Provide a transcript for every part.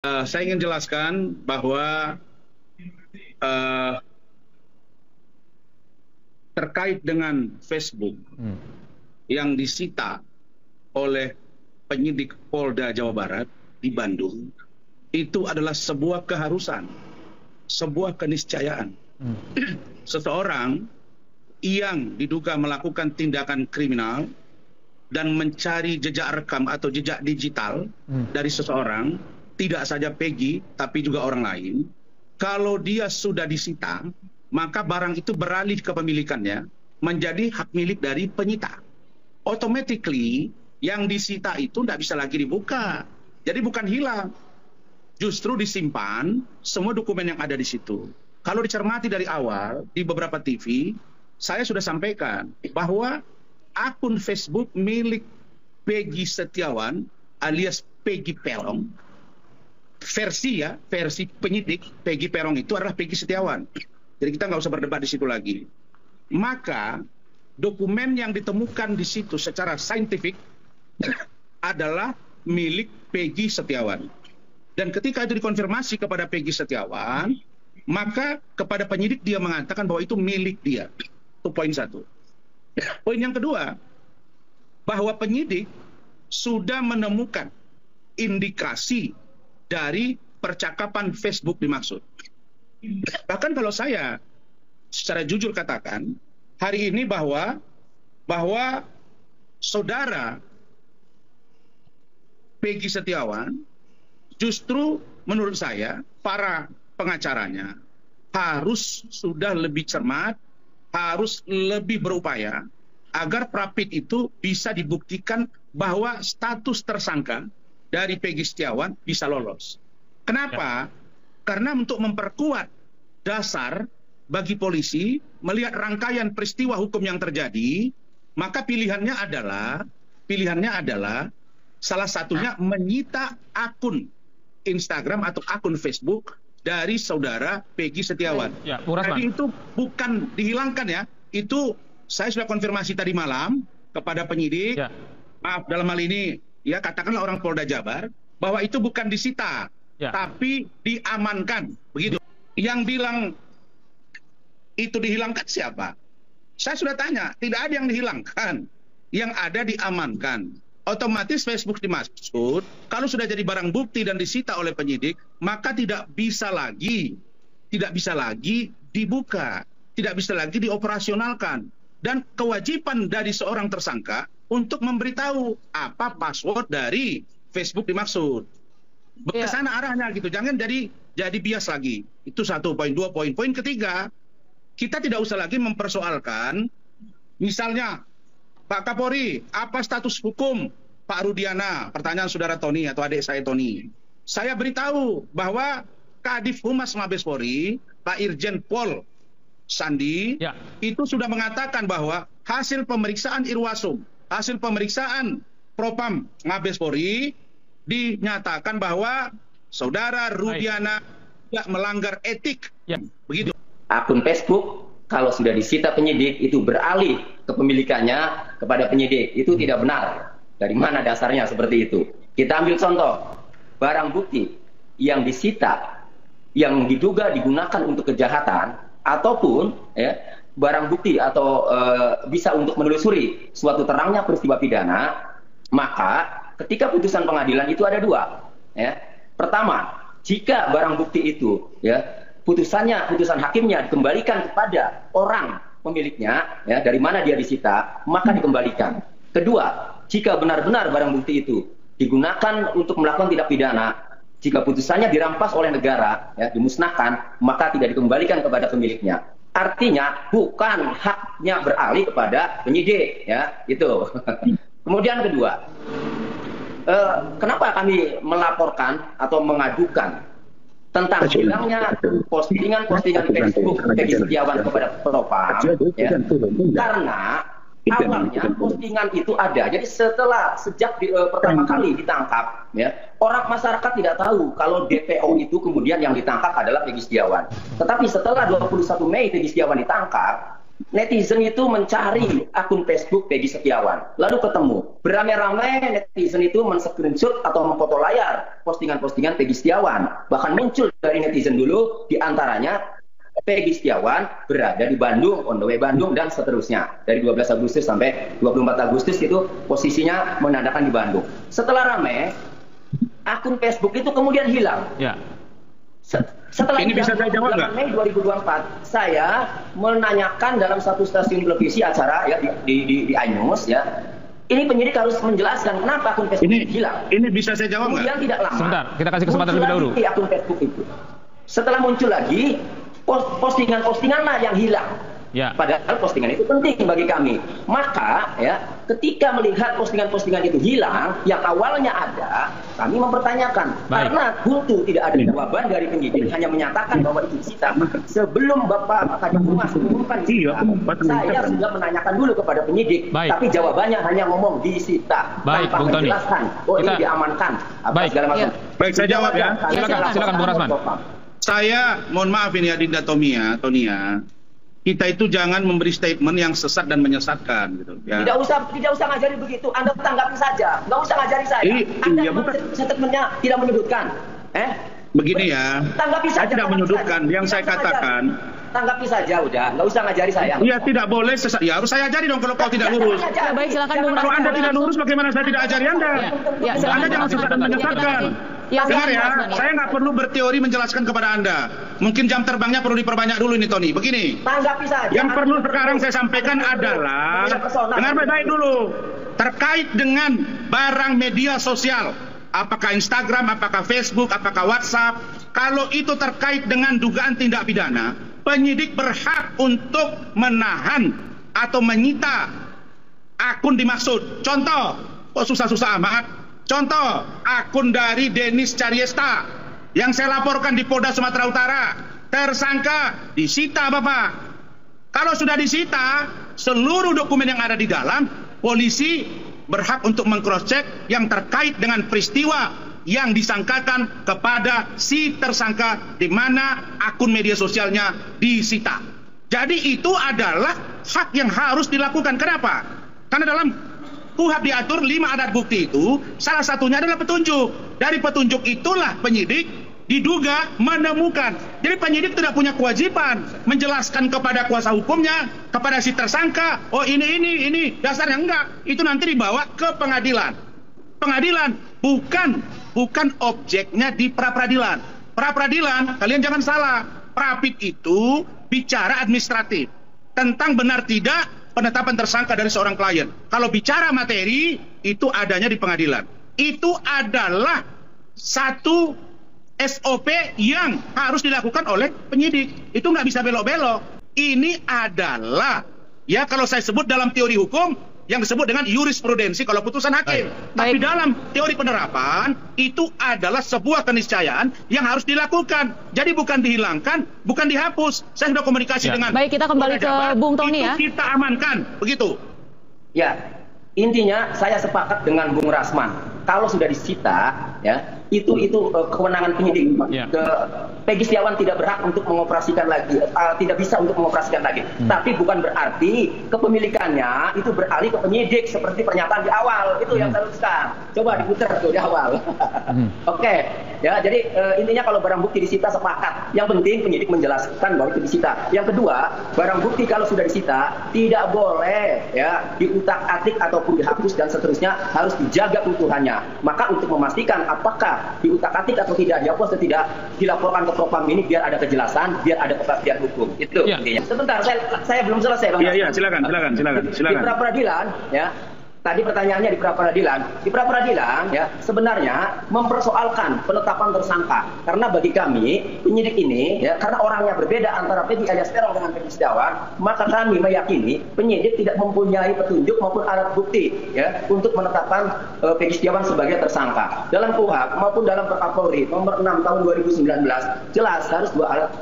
Saya ingin jelaskan bahwa eh, terkait dengan Facebook yang disita oleh penyidik Polda Jawa Barat di Bandung, itu adalah sebuah keharusan, sebuah keniscayaan. Seseorang yang diduga melakukan tindakan kriminal dan mencari jejak rekam atau jejak digital dari seseorang, tidak saja Peggy, tapi juga orang lain. Kalau dia sudah disita, maka barang itu beralih kepemilikannya menjadi hak milik dari penyita. Automatically, yang disita itu tidak bisa lagi dibuka. Jadi bukan hilang, justru disimpan semua dokumen yang ada di situ. Kalau dicermati dari awal, di beberapa TV, saya sudah sampaikan bahwa akun Facebook milik Peggy Setiawan alias Peggy Peron, versi penyidik Peggy Peron itu adalah Peggy Setiawan. Jadi kita nggak usah berdebat di situ lagi. Maka dokumen yang ditemukan di situ secara saintifik adalah milik Peggy Setiawan. Dan ketika itu dikonfirmasi kepada Peggy Setiawan, maka kepada penyidik dia mengatakan bahwa itu milik dia. Itu poin satu. Poin yang kedua, bahwa penyidik sudah menemukan indikasi dari percakapan Facebook dimaksud. Bahkan kalau saya secara jujur katakan hari ini bahwa saudara Peggy Setiawan justru menurut saya para pengacaranya harus sudah lebih cermat, harus lebih berupaya agar Prapit itu bisa dibuktikan bahwa status tersangka dari Peggy Setiawan bisa lolos. Kenapa? Karena untuk memperkuat dasar bagi polisi melihat rangkaian peristiwa hukum yang terjadi, maka pilihannya adalah salah satunya menyita akun Instagram atau akun Facebook dari saudara Peggy Setiawan. Ya, Jadi itu bukan dihilangkan ya, itu saya sudah konfirmasi tadi malam kepada penyidik. Ya. Maaf dalam hal ini ya katakanlah orang Polda Jabar bahwa itu bukan disita, tapi diamankan, begitu. Yang bilang itu dihilangkan siapa? Saya sudah tanya, tidak ada yang dihilangkan, yang ada diamankan. Otomatis Facebook dimaksud, kalau sudah jadi barang bukti dan disita oleh penyidik, maka tidak bisa lagi dibuka, tidak bisa lagi dioperasionalkan. Dan kewajiban dari seorang tersangka untuk memberitahu apa password dari Facebook dimaksud. Ke sana arahnya gitu, jangan jadi bias lagi. Itu satu poin. Dua poin. Poin ketiga, kita tidak usah lagi mempersoalkan, misalnya Pak Kapolri, apa status hukum Pak Rudiana? Pertanyaan saudara Tony atau adik saya Tony. Saya beritahu bahwa Kadif Humas Mabes Polri, Pak Irjen Pol Sandi, itu sudah mengatakan bahwa hasil pemeriksaan Irwasum, hasil pemeriksaan Propam Mabes Polri, dinyatakan bahwa saudara Rudiana tidak melanggar etik. Begitu. Akun Facebook kalau sudah disita penyidik itu beralih kepemilikannya kepada penyidik, itu tidak benar. Dari mana dasarnya seperti itu? Kita ambil contoh, barang bukti yang disita yang diduga digunakan untuk kejahatan ataupun barang bukti atau bisa untuk menelusuri suatu terangnya peristiwa pidana, maka ketika putusan pengadilan itu ada dua. Pertama, jika barang bukti itu putusan hakimnya dikembalikan kepada orang pemiliknya, dari mana dia disita, maka dikembalikan. Kedua, jika benar-benar barang bukti itu digunakan untuk melakukan tindak pidana, jika putusannya dirampas oleh negara, dimusnahkan, maka tidak dikembalikan kepada pemiliknya. Artinya bukan haknya beralih kepada penyidik, itu. Kemudian kedua, kenapa kami melaporkan atau mengadukan tentang hilangnya postingan-postingan Facebook Peggy Setiawan kepada Propam, karena awalnya postingan itu ada. Jadi sejak pertama kali ditangkap, orang masyarakat tidak tahu kalau DPO itu kemudian yang ditangkap adalah Peggy Setiawan. Tetapi setelah 21 Mei Peggy Setiawan ditangkap, netizen itu mencari akun Facebook Peggy Setiawan, lalu ketemu. Beramai-ramai netizen itu men-screenshot atau memfoto layar postingan-postingan Peggy Setiawan. Bahkan muncul dari netizen dulu, diantaranya Peggy Setiawan berada di Bandung, on the way Bandung, dan seterusnya. Dari 12 Agustus sampai 24 Agustus itu posisinya menandakan di Bandung. Setelah ramai, akun Facebook itu kemudian hilang. Ya. Setelah ini bisa saya jawab nggak? Mei 2024, saya menanyakan dalam satu stasiun televisi acara ya di iNews ya. Ini penyidik harus menjelaskan kenapa akun Facebook ini hilang. Ini bisa saya jawab nggak? Kemudian tidak lama. Sebentar, kita kasih kesempatan lebih dahulu. Di akun Facebook itu. Setelah muncul lagi, postingan-postingan lah yang hilang. Ya. Padahal postingan itu penting bagi kami. Maka ya, ketika melihat postingan-postingan itu hilang, yang awalnya ada, kami mempertanyakan. Baik. Karena buntu tidak ada jawaban dari penyidik, hanya menyatakan bahwa itu disita. Sebelum Bapak Kadif Humas mengumumkan disita, saya sudah menanyakan dulu kepada penyidik. Baik. Tapi jawabannya hanya ngomong disita. Baik, tanpa Bung Tony. menjelaskan, oh ini diamankan. Apa Baik. segala macam. Baik, saya jawab ya. Silakan Bung Rasman. Saya mohon maaf ini Adinda Tonia. Kita itu jangan memberi statement yang sesat dan menyesatkan gitu ya. Tidak usah ngajari begitu. Anda tanggapi saja. Nggak usah ngajari saya. Anda iya, bukan. statementnya tidak menyudutkan. Begini ya. Tanggapi saja. Saya tidak menyudutkan. Yang saya katakan. Tanggapi saja udah. Nggak usah ngajari saya. Iya, tidak boleh sesat. Ya harus saya ajari dong kalau kau tidak lurus. Ya, baik, silakan Bung Kalau Rasman. Anda tidak lurus, bagaimana saya tidak ajari Anda? Ya, Anda jangan sesat dan menyesatkan. Dengar ya, saya nggak perlu berteori menjelaskan kepada Anda. Mungkin jam terbangnya perlu diperbanyak dulu ini, Tony. Begini. Tanggapi saja. Yang perlu sekarang saya sampaikan adalah, dengar baik-baik dulu, terkait dengan barang media sosial, apakah Instagram, apakah Facebook, apakah WhatsApp, kalau itu terkait dengan dugaan tindak pidana, penyidik berhak untuk menahan atau menyita akun dimaksud. Contoh, kok susah-susah amat? Contoh, akun dari Denis Cariesta yang saya laporkan di Polda Sumatera Utara. Tersangka disita, Bapak. Kalau sudah disita, seluruh dokumen yang ada di dalam, polisi berhak untuk meng-cross-check yang terkait dengan peristiwa yang disangkakan kepada si tersangka di mana akun media sosialnya disita. Jadi itu adalah hak yang harus dilakukan. Kenapa? Karena dalam KUHP diatur 5 alat bukti itu, salah satunya adalah petunjuk. Dari petunjuk itulah penyidik diduga menemukan. Jadi penyidik tidak punya kewajiban menjelaskan kepada kuasa hukumnya, kepada si tersangka, oh ini dasarnya enggak. Itu nanti dibawa ke pengadilan. Pengadilan bukan objeknya di pra-peradilan. Pra-peradilan, kalian jangan salah. Prapit itu bicara administratif tentang benar tidak penetapan tersangka dari seorang klien. Kalau bicara materi, itu adanya di pengadilan. Itu adalah satu SOP yang harus dilakukan oleh penyidik. Itu nggak bisa belok-belok. Ini adalah, ya kalau saya sebut dalam teori hukum, yang disebut dengan jurisprudensi kalau putusan hakim. Tapi dalam teori penerapan, itu adalah sebuah keniscayaan yang harus dilakukan. Jadi bukan dihilangkan, bukan dihapus. Saya sudah komunikasi dengan... Baik, kita kembali ke Bung Tony ya. Itu kita amankan, begitu. Ya, intinya saya sepakat dengan Bung Rasman. Kalau sudah disita, ya itu kewenangan penyidik. Ya. Peggy Setiawan tidak berhak untuk mengoperasikan lagi, tidak bisa untuk mengoperasikan lagi. Tapi bukan berarti kepemilikannya itu beralih ke penyidik seperti pernyataan di awal. Itu yang saya luruskan. Coba diputar tuh di awal. Oke, ya jadi intinya kalau barang bukti disita sepakat. Yang penting penyidik menjelaskan bahwa itu disita. Yang kedua, barang bukti kalau sudah disita tidak boleh ya diutak-atik ataupun dihapus dan seterusnya, harus dijaga utuhannya. Maka untuk memastikan apakah diutak-atik atau tidak, dihapus atau tidak, dilaporkan ke Propam ini biar ada kejelasan, biar ada kepastian hukum. Itu intinya. Sebentar, saya belum selesai, Bang. Iya, silakan. Di pra-peradilan, ya. Tadi pertanyaannya di pra-peradilan. Di pra-peradilan, ya, sebenarnya mempersoalkan penetapan tersangka. Karena bagi kami, penyidik ini, ya, karena orangnya berbeda antara Peggy alias Peron dengan Peggy Setiawan, maka kami meyakini penyidik tidak mempunyai petunjuk maupun alat bukti, ya, untuk menetapkan Peggy Setiawan sebagai tersangka. Dalam KUHP maupun dalam Perkapolri nomor 6 tahun 2019, jelas harus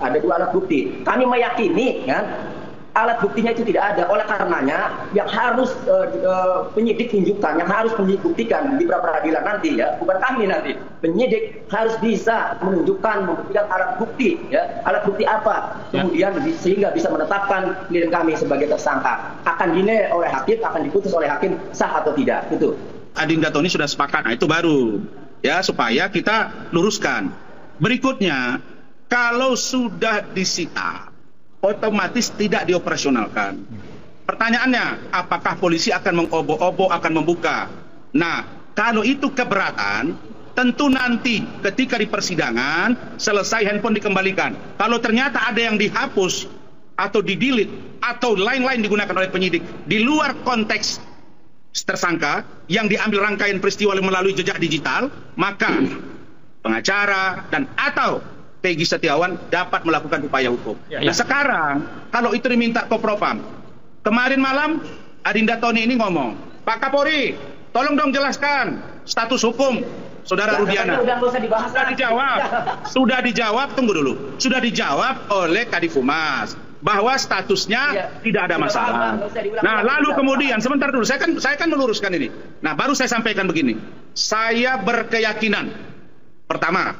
ada dua alat bukti. Kami meyakini, kan, alat buktinya itu tidak ada. Oleh karenanya yang harus penyidik tunjukkan, yang harus penyidik buktikan di pra-peradilan nanti ya, bukan kami nanti. Penyidik harus bisa membuktikan alat bukti ya. Alat bukti apa? Kemudian sehingga bisa menetapkan klien kami sebagai tersangka. Akan dinilai oleh hakim, akan diputus oleh hakim sah atau tidak. Itu. Adinda Tony sudah sepakat. Nah, itu baru ya supaya kita luruskan. Berikutnya, kalau sudah disita otomatis tidak dioperasionalkan. Pertanyaannya, apakah polisi akan mengobok-obok, akan membuka? Nah, kalau itu keberatan, tentu nanti ketika di persidangan selesai handphone dikembalikan. Kalau ternyata ada yang dihapus atau di-delete atau lain-lain digunakan oleh penyidik di luar konteks tersangka yang diambil rangkaian peristiwa melalui jejak digital, maka pengacara dan atau Peggy Setiawan dapat melakukan upaya hukum. Nah sekarang kalau itu diminta ke Propam, kemarin malam Adinda Tony ini ngomong, Pak Kapolri, tolong dong jelaskan status hukum Saudara Rudiana. Sudah dijawab, tunggu dulu. Sudah dijawab oleh Kadif Humas bahwa statusnya tidak ada masalah. Nah, lalu kemudian sebentar dulu, saya kan meluruskan ini. Nah, baru saya sampaikan begini. Saya berkeyakinan pertama,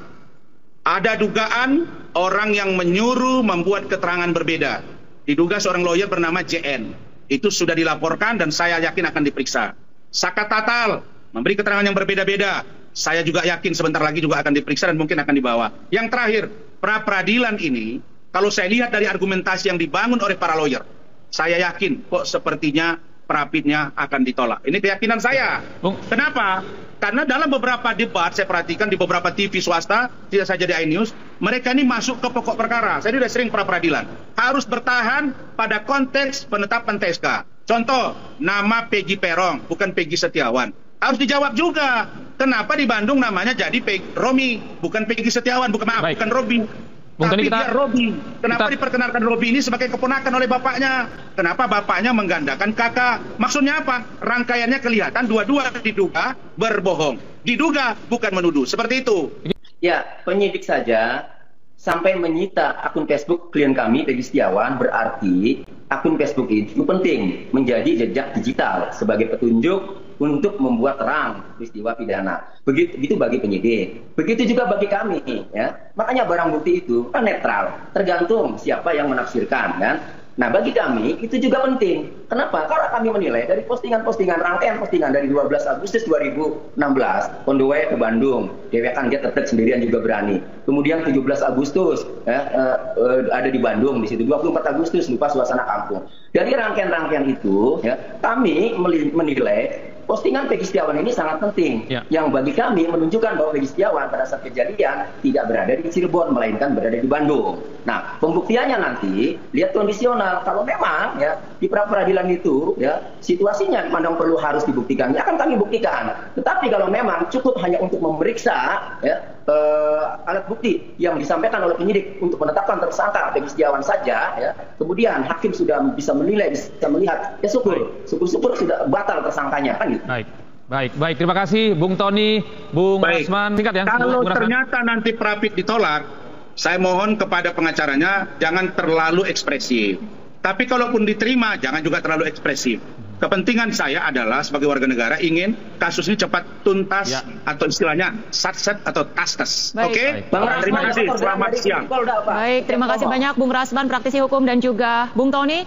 ada dugaan orang yang menyuruh membuat keterangan berbeda. Diduga seorang lawyer bernama JN. Itu sudah dilaporkan dan saya yakin akan diperiksa. Saka Tatal memberi keterangan yang berbeda-beda. Saya juga yakin sebentar lagi juga akan diperiksa dan mungkin akan dibawa. Yang terakhir, pra-peradilan ini, kalau saya lihat dari argumentasi yang dibangun oleh para lawyer, saya yakin kok sepertinya Prapitnya akan ditolak. Ini keyakinan saya. Kenapa? Karena dalam beberapa debat saya perhatikan di beberapa TV swasta, tidak saja di iNews, mereka ini masuk ke pokok perkara. Saya sudah sering pra-peradilan. Harus bertahan pada konteks penetapan TSK. Contoh, nama Peggy Perong, bukan Peggy Setiawan. Harus dijawab juga. Kenapa di Bandung namanya jadi Romi, bukan Peggy Setiawan, bukan Robi. Tapi dia Robi. Kenapa diperkenalkan Robi ini sebagai keponakan oleh bapaknya? Kenapa bapaknya menggandakan kakak? Maksudnya apa? Rangkaiannya kelihatan dua-dua diduga berbohong. Diduga, bukan menuduh. Seperti itu. Ya, penyidik saja sampai menyita akun Facebook klien kami, Peggy Setiawan, berarti akun Facebook itu penting menjadi jejak digital sebagai petunjuk untuk membuat terang peristiwa pidana. Begitu bagi penyidik, begitu juga bagi kami. Ya. Makanya barang bukti itu kan netral, tergantung siapa yang menafsirkan. Kan? Nah bagi kami itu juga penting. Kenapa? Karena kami menilai dari postingan-postingan, rangkaian postingan dari 12 Agustus 2016, on the way ke Bandung, DW kan dia tetap sendirian juga berani. Kemudian 17 Agustus ada di Bandung, di situ 24 Agustus lupa suasana kampung. Dari rangkaian-rangkaian itu, ya, kami menilai postingan Peggy Setiawan ini sangat penting, yang bagi kami menunjukkan bahwa Peggy Setiawan pada saat kejadian tidak berada di Cirebon, melainkan berada di Bandung. Nah, pembuktiannya nanti lihat kondisional. Kalau memang ya di pra-peradilan itu ya situasinya memang perlu harus dibuktikan, ya akan kami buktikan. Tetapi kalau memang cukup hanya untuk memeriksa ya alat bukti yang disampaikan oleh penyidik untuk menetapkan tersangka Peggy Setiawan saja, ya kemudian hakim sudah bisa menilai, bisa melihat, ya syukur sudah batal tersangkanya kan. Baik. Terima kasih, Bung Tony, Bung Rasman. Singkat ya. Kalau ternyata nanti Prapit ditolak, saya mohon kepada pengacaranya jangan terlalu ekspresif. Tapi kalaupun diterima, jangan juga terlalu ekspresif. Kepentingan saya adalah sebagai warga negara ingin kasus ini cepat tuntas atau istilahnya satset atau tastes. Oke? Terima kasih. Selamat siang. Baik, terima kasih banyak Bung Rasman, praktisi hukum, dan juga Bung Tony.